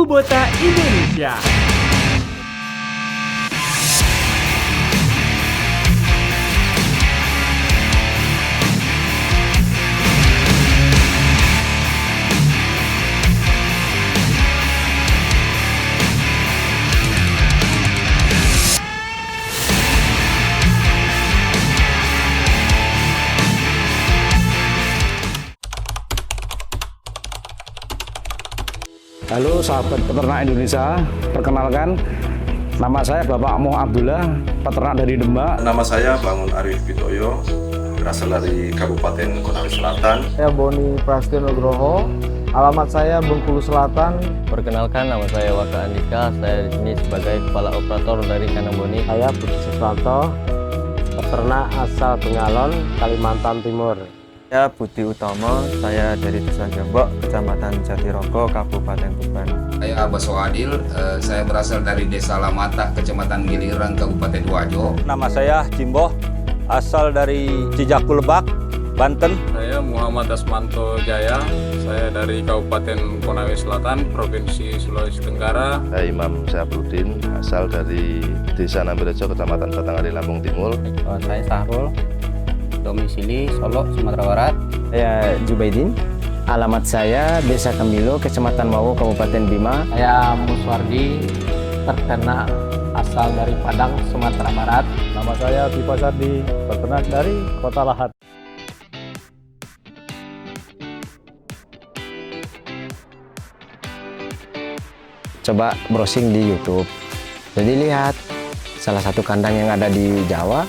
Kubota Indonesia. Halo sahabat peternak Indonesia, perkenalkan nama saya Bapak Moh Abdullah, peternak dari Demak. Nama saya Bangun Arif Bitoyo, berasal dari Kabupaten Konawe Selatan. Saya Boni Prastio Nugroho, alamat saya Bengkulu Selatan. Perkenalkan, nama saya Waka Andika, saya di sini sebagai kepala operator dari kandang Boni. Saya Budi Susanto, peternak asal Bengalon, Kalimantan Timur. Saya Budi Utomo, saya dari Desa Gembok, Kecamatan Jatirogo, Kabupaten Tuban. Saya Baso Adil, saya berasal dari Desa Lamata, Kecamatan Giliran, Kabupaten Wajo. Nama saya Jimbo, asal dari Cijaku Lebak, Banten. Saya Muhammad Asmanto Jaya, saya dari Kabupaten Konawe Selatan, Provinsi Sulawesi Tenggara. Saya Imam Syafruddin, asal dari Desa Nambirejo, Kecamatan Batanghari, Lampung Timur. Saya Sahrul, domisili Solo, Sumatera Barat. Saya Jubaidin, alamat saya Desa Kemilo, Kecamatan Mawu, Kabupaten Bima. Saya Muswardi, terkena asal dari Padang, Sumatera Barat. Nama saya Dipa Sardi, peternak dari Kota Lahat. Coba browsing di YouTube. Jadi lihat salah satu kandang yang ada di Jawa,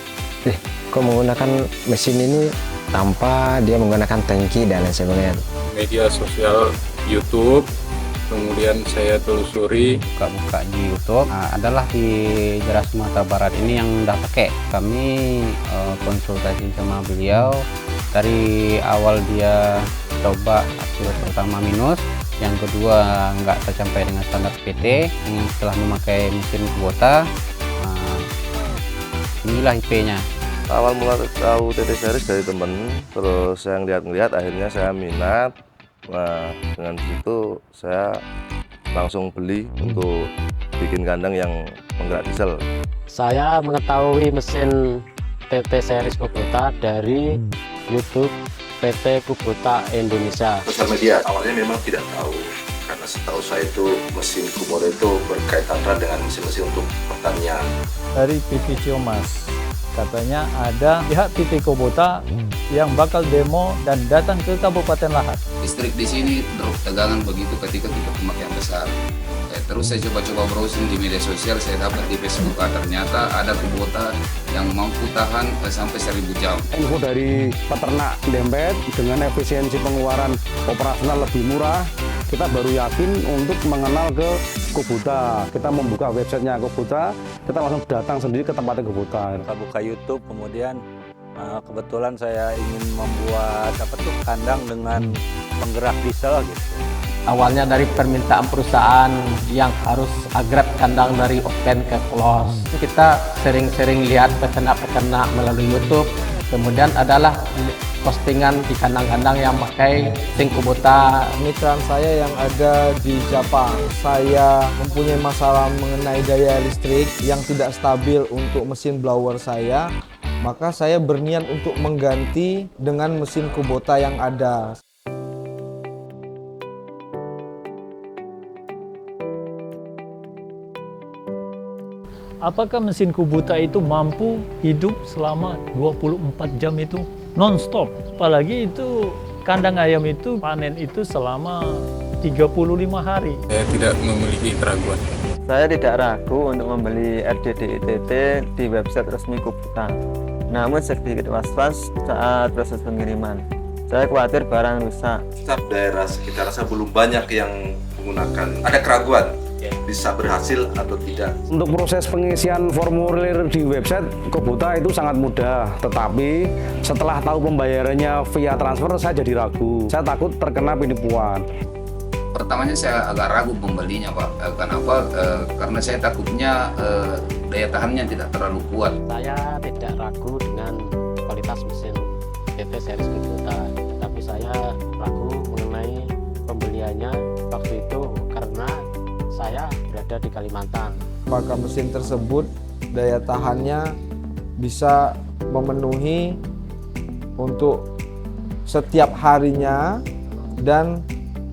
kok menggunakan mesin ini tanpa dia menggunakan tangki dan lain sebagainya. Media sosial YouTube, kemudian saya telusuri. Buka di YouTube, adalah di daerah Sumatera Barat ini yang udah pakai. Kami konsultasi sama beliau, dari awal dia coba hasil pertama minus, yang kedua nggak tercapai dengan standar PT, yang setelah memakai mesin Kubota, inilah IP-nya. Awal mula tahu TT series dari temen, terus saya ngeliat akhirnya saya minat. Nah, dengan situ saya langsung beli untuk bikin kandang yang penggerak diesel. Saya mengetahui mesin TT series Kubota dari YouTube PT Kubota Indonesia. Sosial media awalnya memang tidak tahu, karena setahu saya itu mesin Kubota itu berkaitan erat dengan mesin-mesin untuk pertanian. Dari PP Ciomas, katanya ada pihak PT Kubota yang bakal demo dan datang ke Kabupaten Lahat. Listrik di sini drop tegangan begitu ketika kita pemakaian besar. Terus saya coba-coba browsing di media sosial, saya dapat di Facebook, ternyata ada Kubota yang mampu tahan sampai 1000 jam. Info dari peternak Dempet dengan efisiensi pengeluaran operasional lebih murah, kita baru yakin untuk mengenal ke Kubota. Kita membuka websitenya Kubota, kita langsung datang sendiri ke tempatnya Kubota. Kita buka YouTube, kemudian kebetulan saya ingin membuat kandang dengan penggerak diesel gitu. Awalnya dari permintaan perusahaan yang harus upgrade kandang dari open ke close. Kita sering-sering lihat peternak-peternak melalui YouTube. Kemudian adalah postingan di kandang-kandang yang pakai mesin Kubota. Mitra saya yang ada di Jepang, saya mempunyai masalah mengenai daya listrik yang tidak stabil untuk mesin blower saya, maka saya berniat untuk mengganti dengan mesin Kubota yang ada. Apakah mesin Kubota itu mampu hidup selama 24 jam itu non-stop? Apalagi itu kandang ayam itu panen itu selama 35 hari. Saya tidak memiliki keraguan. Saya tidak ragu untuk membeli RDDITT di website resmi Kubota. Namun sedikit was-was saat proses pengiriman. Saya khawatir barang rusak. Setiap daerah sekitar saya belum banyak yang menggunakan. Ada keraguan, bisa berhasil atau tidak. Untuk proses pengisian formulir di website Kubota itu sangat mudah, tetapi setelah tahu pembayarannya via transfer saya jadi ragu. Saya takut terkena penipuan. Pertamanya saya agak ragu membelinya, Pak. Kenapa? Karena saya takutnya daya tahannya tidak terlalu kuat. Saya tidak ragu dengan kualitas mesin TT series Kubota, tapi saya ragu mengenai pembeliannya waktu itu karena saya berada di Kalimantan. Apakah mesin tersebut daya tahannya bisa memenuhi untuk setiap harinya, dan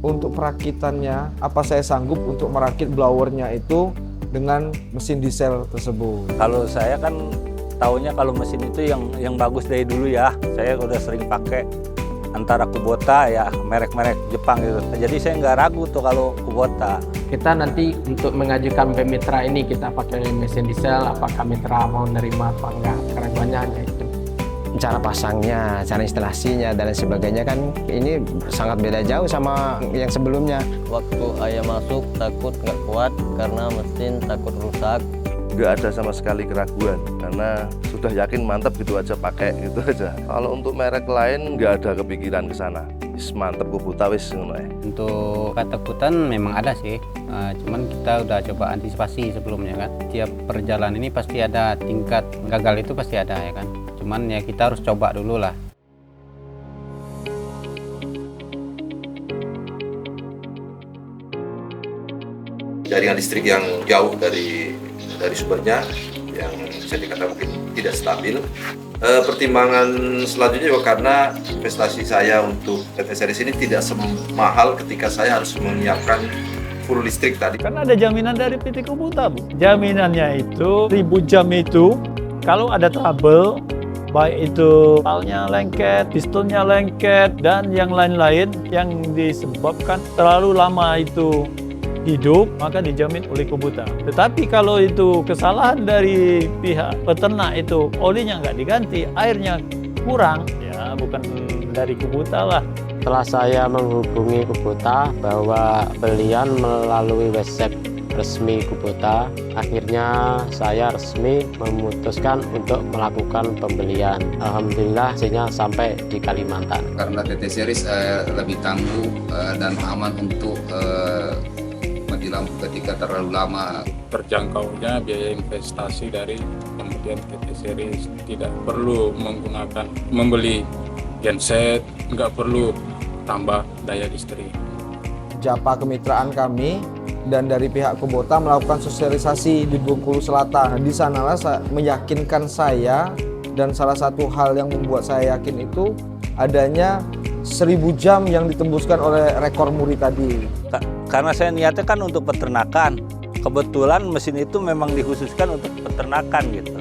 untuk perakitannya apa saya sanggup untuk merakit blowernya itu dengan mesin diesel tersebut. Kalau saya kan taunya kalau mesin itu yang bagus dari dulu ya, saya udah sering pakai antara Kubota ya, merek-merek Jepang gitu. Jadi saya nggak ragu tuh kalau Kubota. Kita nanti untuk mengajukan Mitra ini kita pakai mesin diesel, apakah Mitra mau nerima apa enggak, keraguannya hanya itu. Cara pasangnya, cara instalasinya dan lain sebagainya kan ini sangat beda jauh sama yang sebelumnya. Waktu ayah masuk takut nggak kuat karena mesin takut rusak. Nggak ada sama sekali keraguan karena sudah yakin mantap gitu aja pakai gitu aja. Kalau untuk merek lain nggak ada kepikiran ke sana. Mantap Kubota wis ngono ae. Untuk ketakutan memang ada sih, cuman kita udah coba antisipasi sebelumnya kan. Tiap perjalanan ini pasti ada tingkat gagal, itu pasti ada ya kan. Cuman ya kita harus coba dulu lah. Jaringan listrik yang jauh dari sumbernya, yang bisa dikatakan mungkin tidak stabil. Pertimbangan selanjutnya juga karena investasi saya untuk PT Series ini tidak semahal ketika saya harus menyiapkan full listrik tadi. Kan ada jaminan dari PT Kubota, Bu. Jaminannya itu 1000 jam itu kalau ada trouble, baik itu valnya lengket, pistonnya lengket, dan yang lain-lain yang disebabkan terlalu lama itu hidup, maka dijamin oleh Kubota. Tetapi kalau itu kesalahan dari pihak peternak, itu olinya nggak diganti, airnya kurang, ya bukan dari Kubota lah. Setelah saya menghubungi Kubota bahwa pembelian melalui website resmi Kubota, akhirnya saya resmi memutuskan untuk melakukan pembelian. Alhamdulillah hasilnya sampai di Kalimantan. Karena TT Series lebih tangguh dan aman untuk mati lampu ketika terlalu lama. Terjangkaunya biaya investasi dari kemudian TT Series, tidak perlu membeli genset, nggak perlu tambah daya listrik. Japa kemitraan kami dan dari pihak Kubota melakukan sosialisasi di Bengkulu Selatan. Di sanalah meyakinkan saya, dan salah satu hal yang membuat saya yakin itu adanya 1000 jam yang ditembuskan oleh rekor muri tadi. Karena saya niatnya kan untuk peternakan, kebetulan mesin itu memang dikhususkan untuk peternakan gitu.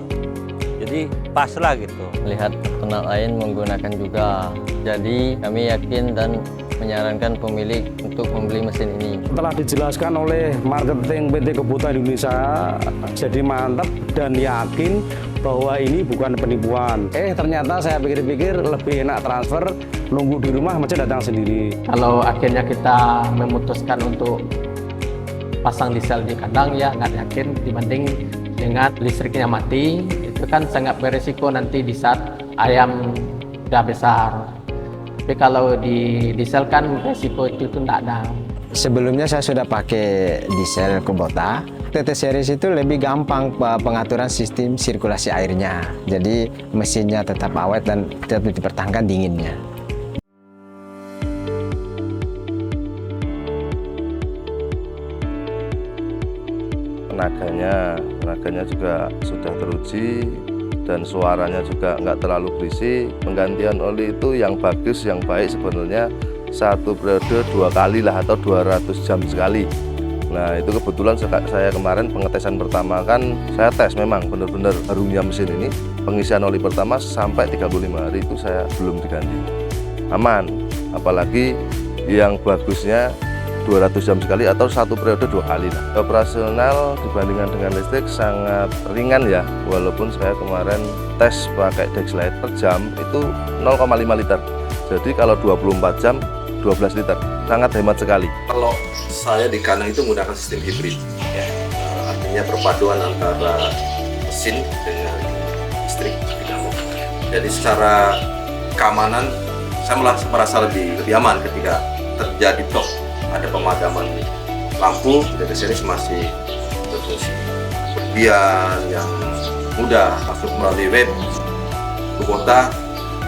Jadi pas lah gitu. Lihat peternak lain menggunakan juga. Jadi kami yakin dan menyarankan pemilik untuk membeli mesin ini. Telah dijelaskan oleh marketing PT Kubota Indonesia, jadi mantap dan yakin bahwa ini bukan penipuan. Ternyata saya pikir-pikir lebih enak transfer, nunggu di rumah mesin datang sendiri. Kalau akhirnya kita memutuskan untuk pasang diesel di kandang, ya nggak yakin dibanding dengan listriknya mati. Itu kan sangat berisiko nanti di saat ayam udah besar. Tapi kalau di diesel kan resiko itu tidak ada. Sebelumnya saya sudah pakai diesel Kubota. TT Series itu lebih gampang pengaturan sistem sirkulasi airnya. Jadi mesinnya tetap awet dan tetap dipertahankan dinginnya. Tenaganya juga sudah teruji dan suaranya juga nggak terlalu berisik. Penggantian oli itu yang bagus, yang baik sebenarnya satu periode 2 kali lah atau 200 jam sekali. Nah itu kebetulan saya kemarin pengetesan pertama kan saya tes, memang benar-benar harumnya mesin ini. Pengisian oli pertama sampai 35 hari itu saya belum diganti, aman. Apalagi yang bagusnya 200 jam sekali atau satu periode 2 kali lah. Operasional dibandingkan dengan listrik sangat ringan ya, walaupun saya kemarin tes pakai Dexlite per jam itu 0,5 liter. Jadi kalau 24 jam 12 liter, sangat hemat sekali. Kalau saya di kandang itu menggunakan sistem hibrid, ya. Artinya perpaduan antara mesin dengan listrik dinamo. Jadi secara keamanan saya merasa lebih aman ketika terjadi toh ada pemadaman lampu. TT Series masih berfungsi. Kemudian yang mudah masuk melalui web Kubota,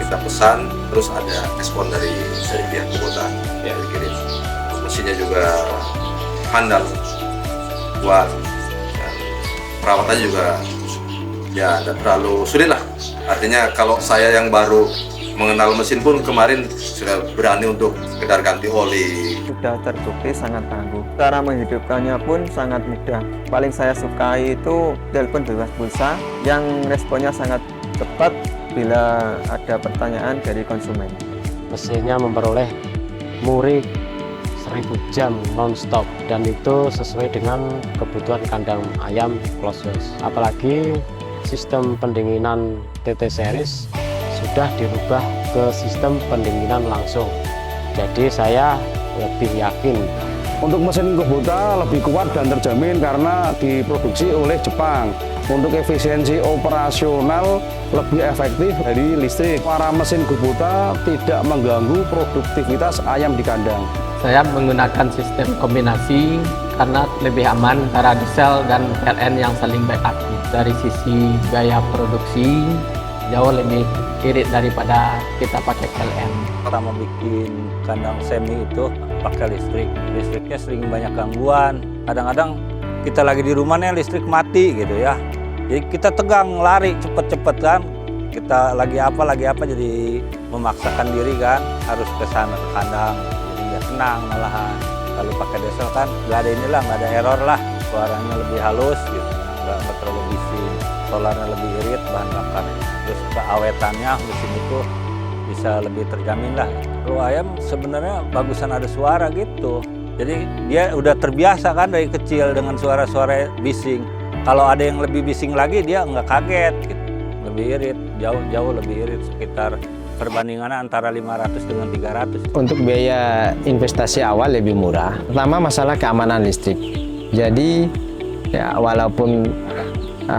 kita pesan, terus ada respon dari pihak Kubota yang dikirim. Mesinnya juga handal, kuat, dan perawatannya juga ya tidak terlalu sulit lah. Artinya kalau saya yang baru mengenal mesin pun kemarin sudah berani untuk sekedar ganti oli. Sudah terbukti sangat tangguh. Cara menghidupkannya pun sangat mudah. Paling saya sukai itu telepon bebas pulsa yang responnya sangat cepat bila ada pertanyaan dari konsumen. Mesinnya memperoleh muri 1000 jam non-stop dan itu sesuai dengan kebutuhan kandang ayam closed. Apalagi sistem pendinginan TT series sudah dirubah ke sistem pendinginan langsung. Jadi saya lebih yakin. Untuk mesin Kubota lebih kuat dan terjamin karena diproduksi oleh Jepang. Untuk efisiensi operasional lebih efektif dari listrik. Para mesin Kubota tidak mengganggu produktivitas ayam di kandang. Saya menggunakan sistem kombinasi karena lebih aman antara diesel dan PLN yang saling backup. Dari sisi biaya produksi jauh lebih irit daripada kita pakai PLN. Pertama bikin kandang semi itu pakai listrik. Listriknya sering banyak gangguan. Kadang-kadang kita lagi di rumahnya listrik mati gitu ya. Jadi kita tegang lari cepet-cepet kan. Kita lagi apa jadi memaksakan diri kan harus ke sana ke kandang. Jadi nggak tenang malahan. Kalau pakai diesel kan nggak ada inilah, nggak ada error lah. Suaranya lebih halus gitu, nggak terlalu bising. Solarnya lebih irit, bahan bakar. Terus keawetannya mesin itu bisa lebih terjamin lah. Kalau ayam sebenarnya bagusan ada suara gitu. Jadi dia udah terbiasa kan dari kecil dengan suara-suara bising. Kalau ada yang lebih bising lagi dia nggak kaget gitu. Lebih irit, jauh lebih irit, sekitar perbandingannya antara 500 dengan 300. Untuk biaya investasi awal lebih murah. Pertama masalah keamanan listrik. Jadi ya walaupun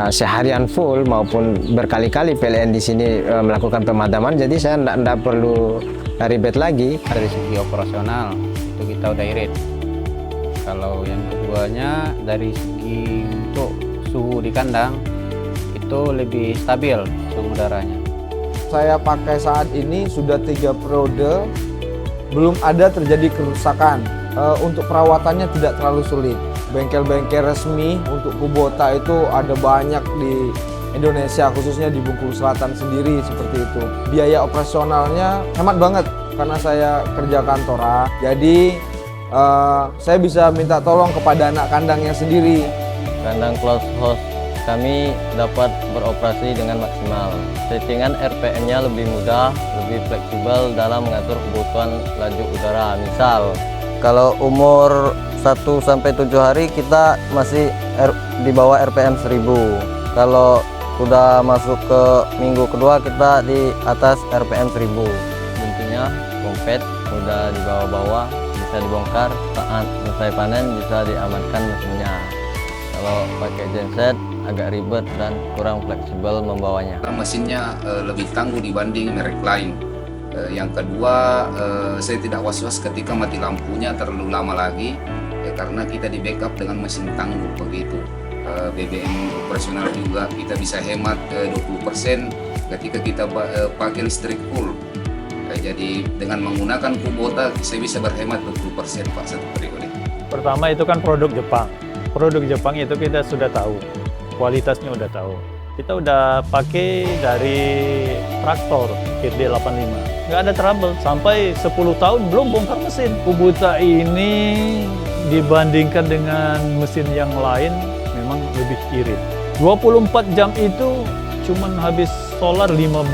seharian full maupun berkali-kali PLN di sini melakukan pemadaman, jadi saya tidak perlu ribet lagi. Dari segi operasional itu kita udah irit. Kalau yang keduanya dari segi untuk suhu di kandang itu lebih stabil suhu udaranya. Saya pakai saat ini sudah 3 periode, belum ada terjadi kerusakan. Untuk perawatannya tidak terlalu sulit. Bengkel-bengkel resmi untuk Kubota itu ada banyak di Indonesia, khususnya di Bengkulu Selatan sendiri seperti itu. Biaya operasionalnya hemat banget karena saya kerja kantoran. Jadi saya bisa minta tolong kepada anak kandangnya sendiri. Kandang closed house kami dapat beroperasi dengan maksimal. Settingan RPM-nya lebih mudah, lebih fleksibel dalam mengatur kebutuhan laju udara. Misal, kalau umur 1-7 hari kita masih di bawah RPM 1000. Kalau udah masuk ke minggu kedua kita di atas RPM 1000. Bentuknya kompet, mudah dibawa-bawa, bisa dibongkar, saat selesai panen bisa diamankan mesinnya. Kalau pakai genset agak ribet dan kurang fleksibel membawanya. Mesinnya lebih tangguh dibanding merek lain. Yang kedua, saya tidak was-was ketika mati lampunya terlalu lama lagi, ya karena kita di backup dengan mesin tangguh begitu. BBM operasional juga kita bisa hemat 20% ketika kita pakai listrik full. Jadi dengan menggunakan Kubota saya bisa berhemat 20% Pak satu periode. Pertama itu kan produk Jepang. Produk Jepang itu kita sudah tahu, kualitasnya udah tahu. Kita udah pakai dari traktor KD 85. Nggak ada trouble, sampai 10 tahun belum bongkar mesin. Kubota ini dibandingkan dengan mesin yang lain memang lebih irit. 24 jam itu cuman habis solar 15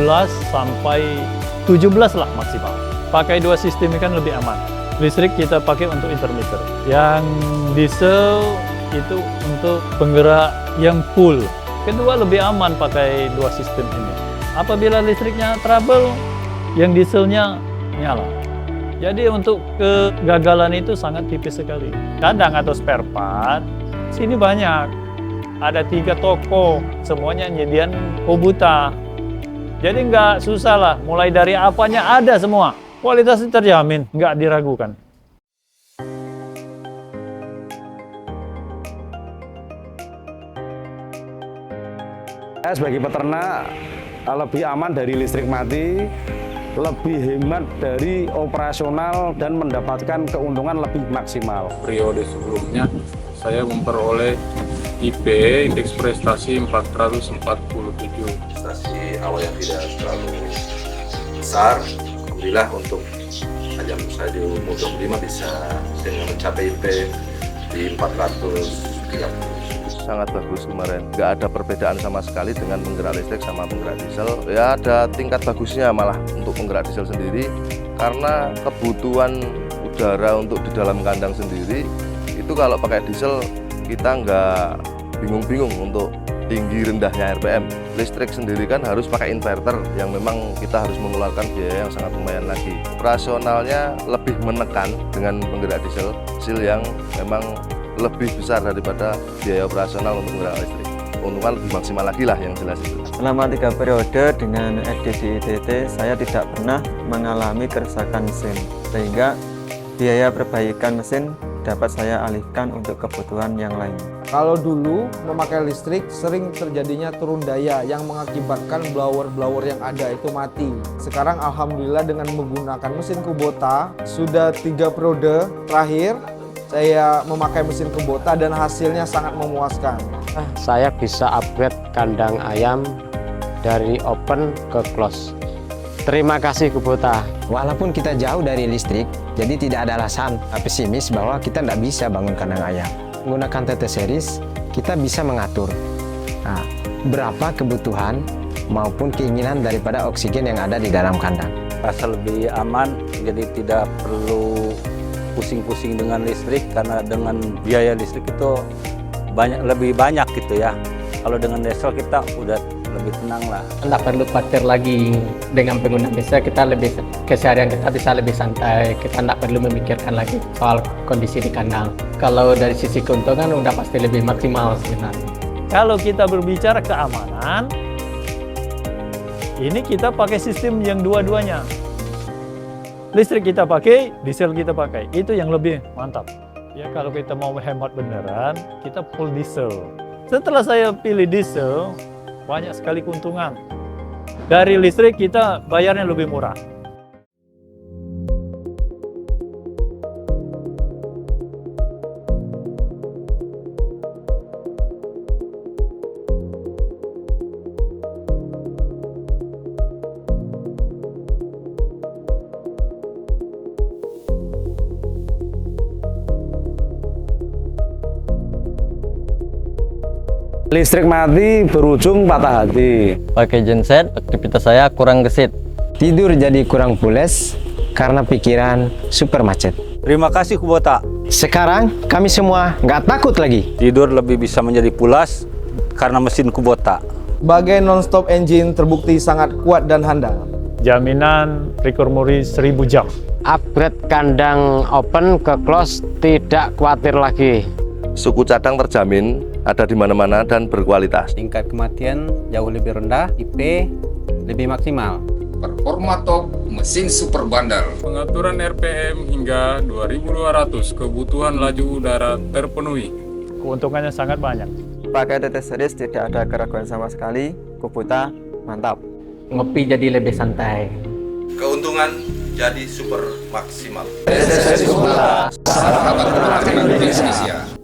sampai 17 lah maksimal. Pakai 2 sistem ini kan lebih aman. Listrik kita pakai untuk intermitter. Yang diesel itu untuk penggerak yang full. Kedua lebih aman pakai 2 sistem ini. Apabila listriknya trouble, yang dieselnya nyala. Jadi untuk kegagalan itu sangat tipis sekali. Kandang atau spare part, sini banyak. Ada 3 toko, semuanya nyediain Kubota. Jadi nggak susah lah, mulai dari apanya ada semua. Kualitasnya terjamin, nggak diragukan. Sebagai peternak lebih aman dari listrik mati, lebih hemat dari operasional dan mendapatkan keuntungan lebih maksimal. Periode sebelumnya saya memperoleh IP indeks prestasi 447. Prestasi awal yang tidak terlalu besar, alhamdulillah untuk ajang stadium U25 bisa dengan mencapai IP di 430. Sangat bagus kemarin, nggak ada perbedaan sama sekali dengan penggerak listrik sama penggerak diesel. Ya ada tingkat bagusnya malah untuk penggerak diesel sendiri, karena kebutuhan udara untuk di dalam kandang sendiri itu kalau pakai diesel kita nggak bingung-bingung untuk tinggi rendahnya RPM. Listrik sendiri kan harus pakai inverter yang memang kita harus mengeluarkan biaya yang sangat lumayan lagi. Operasionalnya lebih menekan dengan penggerak diesel yang memang lebih besar daripada biaya operasional untuk penggerak listrik. Keuntungan lebih maksimal lagi lah yang jelas itu. Selama 3 periode dengan ED di ITT, saya tidak pernah mengalami kerusakan mesin, sehingga biaya perbaikan mesin dapat saya alihkan untuk kebutuhan yang lain. Kalau dulu memakai listrik sering terjadinya turun daya yang mengakibatkan blower-blower yang ada itu mati. Sekarang alhamdulillah dengan menggunakan mesin Kubota sudah 3 periode terakhir saya memakai mesin Kubota dan hasilnya sangat memuaskan. Saya bisa upgrade kandang ayam dari open ke close. Terima kasih Kubota. Walaupun kita jauh dari listrik, jadi tidak ada alasan pesimis bahwa kita tidak bisa bangun kandang ayam. Menggunakan TT Series, kita bisa mengatur berapa kebutuhan maupun keinginan daripada oksigen yang ada di dalam kandang. Rasa lebih aman, jadi tidak perlu pusing-pusing dengan listrik, karena dengan biaya listrik itu lebih banyak gitu ya. Kalau dengan diesel kita udah lebih tenang lah. Tidak perlu khawatir lagi dengan penggunaan diesel, kita lebih keseharian kita bisa lebih santai, kita tidak perlu memikirkan lagi soal kondisi di kandang. Kalau dari sisi keuntungan udah pasti lebih maksimal sebenarnya. Kalau kita berbicara keamanan, ini kita pakai sistem yang dua-duanya. Listrik kita pakai, diesel kita pakai, itu yang lebih mantap. Ya kalau kita mau hemat beneran, kita full diesel. Setelah saya pilih diesel, banyak sekali keuntungan. Dari listrik kita bayarnya lebih murah. Listrik mati berujung patah hati. Pakai genset, aktivitas saya kurang gesit. Tidur jadi kurang pules karena pikiran super macet. Terima kasih Kubota. Sekarang kami semua nggak takut lagi. Tidur lebih bisa menjadi pulas karena mesin Kubota. Sebagai non-stop engine terbukti sangat kuat dan handal. Jaminan recovery 1000 jam. Upgrade kandang open ke close, tidak khawatir lagi. Suku cadang terjamin, ada di mana-mana dan berkualitas. Tingkat kematian jauh lebih rendah, IP lebih maksimal. Performa top, mesin super bandel. Pengaturan RPM hingga 2200, kebutuhan laju udara terpenuhi. Keuntungannya sangat banyak. Pakai TT Series tidak ada keraguan sama sekali, Kubota mantap. Ngopi jadi lebih santai. Keuntungan jadi super maksimal. Sahabat Kubota Indonesia.